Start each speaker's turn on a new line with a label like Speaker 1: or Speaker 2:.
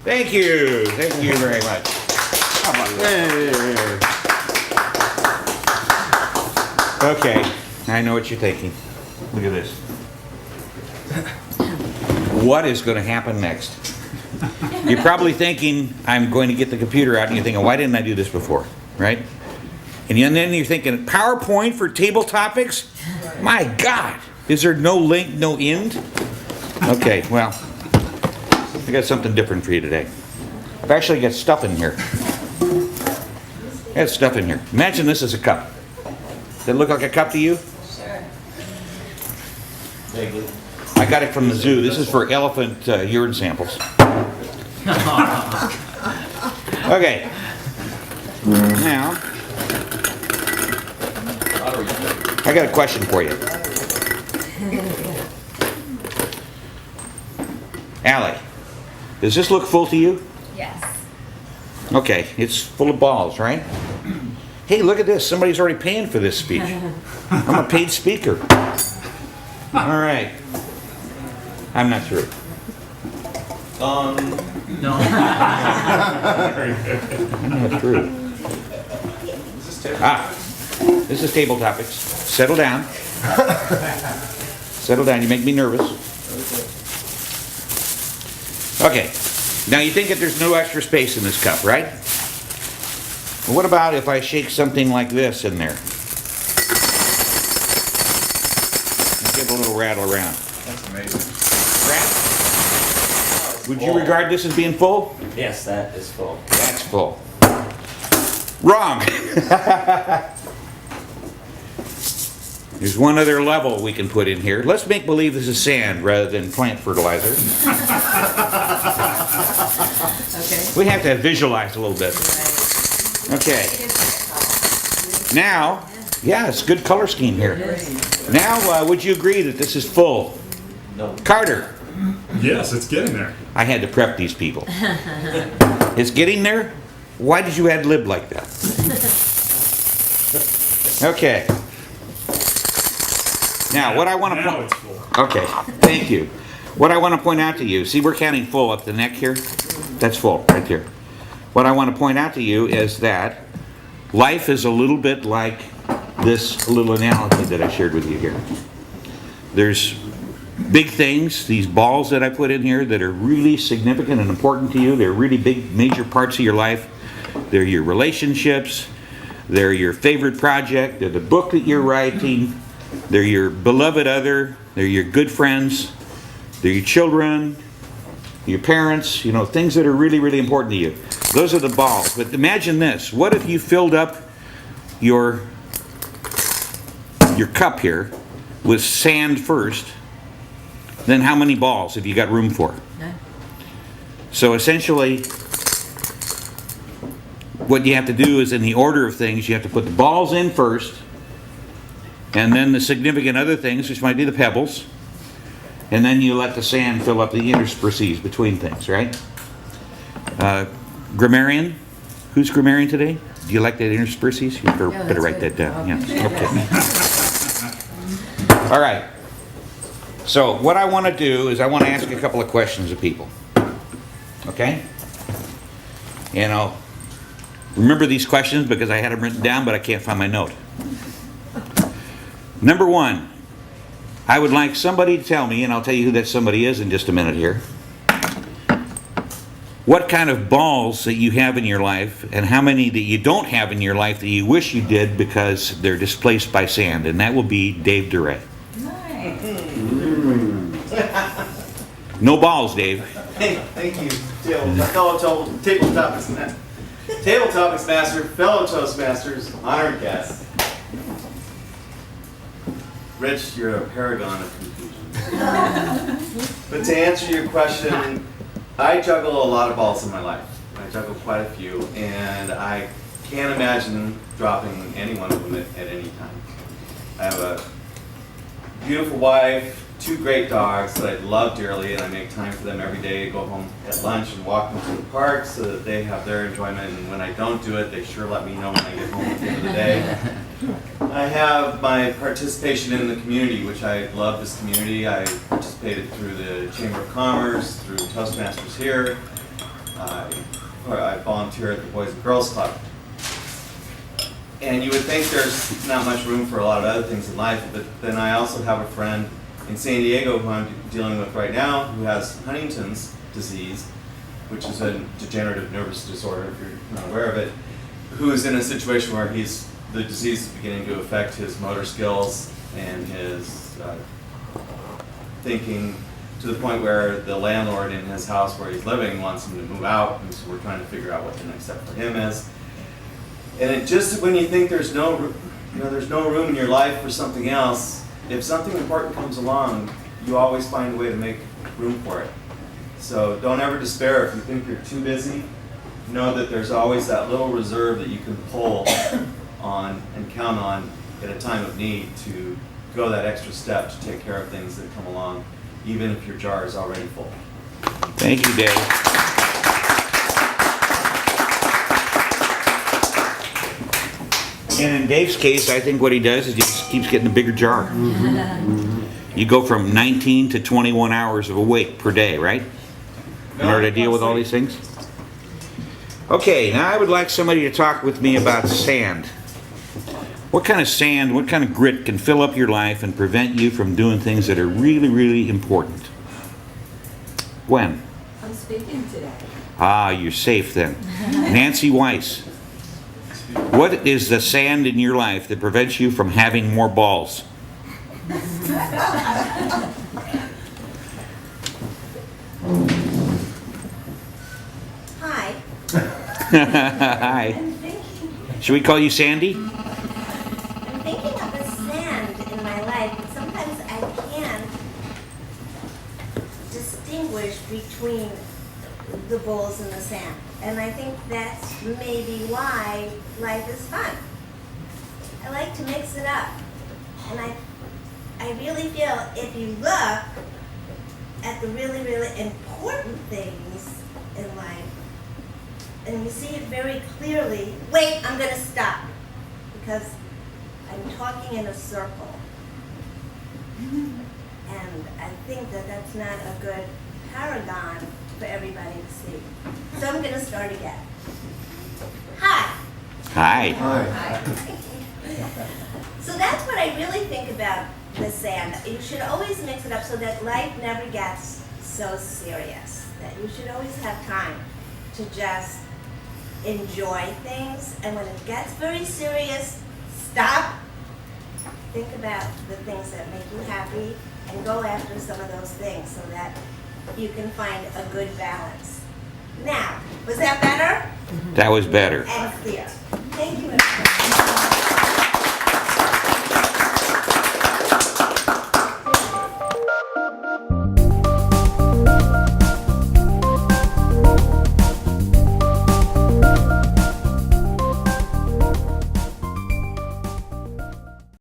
Speaker 1: Thank you. Thank you very much. Okay, I know what you're thinking. Look at this. What is going to happen next? You're probably thinking, I'm going to get the computer out, and you're thinking, why didn't I do this before? Right? And then you're thinking, PowerPoint for table topics? My God, is there no link, no end? Okay, well, I got something different for you today. I've actually got stuff in here. I got stuff in here. Imagine this is a cup. Does it look like a cup to you?
Speaker 2: Sure.
Speaker 1: I got it from the zoo. This is for elephant urine samples. Okay. Now, I got a question for you. Allie, does this look full to you?
Speaker 2: Yes.
Speaker 1: Okay, it's full of balls, right? Hey, look at this. Somebody's already paying for this speech. I'm a paid speaker. All right. I'm not through.
Speaker 3: No.
Speaker 1: I'm not through. This is table topics. Settle down. Settle down. You make me nervous. Okay. Now you think that there's no extra space in this cup, right? Well, what about if I shake something like this in there? And give a little rattle around.
Speaker 3: That's amazing.
Speaker 1: Would you regard this as being full?
Speaker 3: Yes, that is full.
Speaker 1: That's full. Wrong. There's one other level we can put in here. Let's make believe this is sand rather than plant fertilizer.
Speaker 2: Okay.
Speaker 1: We have to visualize a little bit. Okay. Now, yeah, it's a good color scheme here. Now, would you agree that this is full?
Speaker 3: No.
Speaker 1: Carter.
Speaker 4: Yes, it's getting there.
Speaker 1: I had to prep these people. It's getting there? Why did you ad lib like that? Okay. Now, what I want to
Speaker 4: Now
Speaker 1: point...
Speaker 4: it's full.
Speaker 1: Okay, thank you. What I want to point out to you, see we're counting full up the neck here? That's full, right there. What I want to point out to you is that life is a little bit like this little analogy that I shared with you here. There's big things, these balls that I put in here that are really significant and important to you. They're really big, major parts of your life. They're your relationships. They're your favorite project. They're the book that you're writing. They're your beloved other. They're your good friends. They're your children, your parents, you know, things that are really, really important to you. Those are the balls. But imagine this. What if you filled up your cup here with sand first? Then how many balls have you got room for?
Speaker 2: None.
Speaker 1: So essentially, what you have to do is in the order of things, you have to put the balls in first, and then the significant other things, which might be the pebbles, and then you let the sand fill up the interspecies between things, right? Grammarian? Who's grammarian today? Do you like that interspecies? You better write that down. Yeah. Okay. All right. So what I want to do is I want to ask a couple of questions of people. Okay? And I'll remember these questions because I had them written down, but I can't find my note. Number one, I would like somebody to tell me, and I'll tell you who that somebody is in just a minute here, what kind of balls that you have in your life and how many that you don't have in your life that you wish you did because they're displaced by sand. And that will be Dave DeRay.
Speaker 2: Nice.
Speaker 1: No balls, Dave.
Speaker 5: Hey, thank you, fellow table topics master, fellow Toastmasters, honored guests. Rich, you're a paragon of confusion. But to answer your question, I juggle a lot of balls in my life. I juggle quite a few, and I can't imagine dropping any one of them at any time. I have a beautiful wife, 2 great dogs that I love dearly, and I make time for them every day. Go home at lunch and walk them to the park so that they have their enjoyment. And when I don't do it, they sure let me know when I get home at the end of the day. I have my participation in the community, which I love this community. I participated through the Chamber of Commerce, through Toastmasters here. I volunteer at the Boys and Girls Club. And you would think there's not much room for a lot of other things in life, but then I also have a friend in San Diego who I'm dealing with right now who has Huntington's disease, which is a degenerative nervous disorder, if you're not aware of it, who is in a situation where the disease is beginning to affect his motor skills and his thinking, to the point where the landlord in his house where he's living wants him to move out, and so we're trying to figure out what the next step for him is. And it just, when you think there's no room in your life for something else, if something important comes along, you always find a way to make room for it. So don't ever despair if you think you're too busy. Know that there's always that little reserve that you can pull on and count on at a time of need to go that extra step to take care of things that come along, even if your jar is already full.
Speaker 1: Thank you, Dave. And in Dave's case, I think what he does is he just keeps getting a bigger jar. You go from 19 to 21 hours of awake per day, right? In order to deal with all these things? Okay, now I would like somebody to talk with me about sand. What kind of sand, what kind of grit can fill up your life and prevent you from doing things that are really, really important? Gwen?
Speaker 2: I'm speaking today.
Speaker 1: Ah, you're safe then. Nancy Weiss. What is the sand in your life that prevents you from having more balls?
Speaker 6: Hi.
Speaker 1: Hi.
Speaker 6: I'm thinking,
Speaker 1: Should we call you Sandy?
Speaker 6: I'm thinking of the sand in my life, but sometimes I can't distinguish between the bowls and the sand. And I think that's maybe why life is fun. I like to mix it up. And I really feel if you look at the really, really important things in life, and you see it very clearly, wait, I'm going to stop, because I'm talking in a circle. And I think that that's not a good paragon for everybody to see. So I'm going to start again. Hi.
Speaker 1: Hi.
Speaker 6: So that's what I really think about the sand. You should always mix it up so that life never gets so serious. That you should always have time to just enjoy things. And when it gets very serious, stop. Think about the things that make you happy and go after some of those things so that you can find a good balance. Now, was that better?
Speaker 1: That was better.
Speaker 6: And clear. Thank you.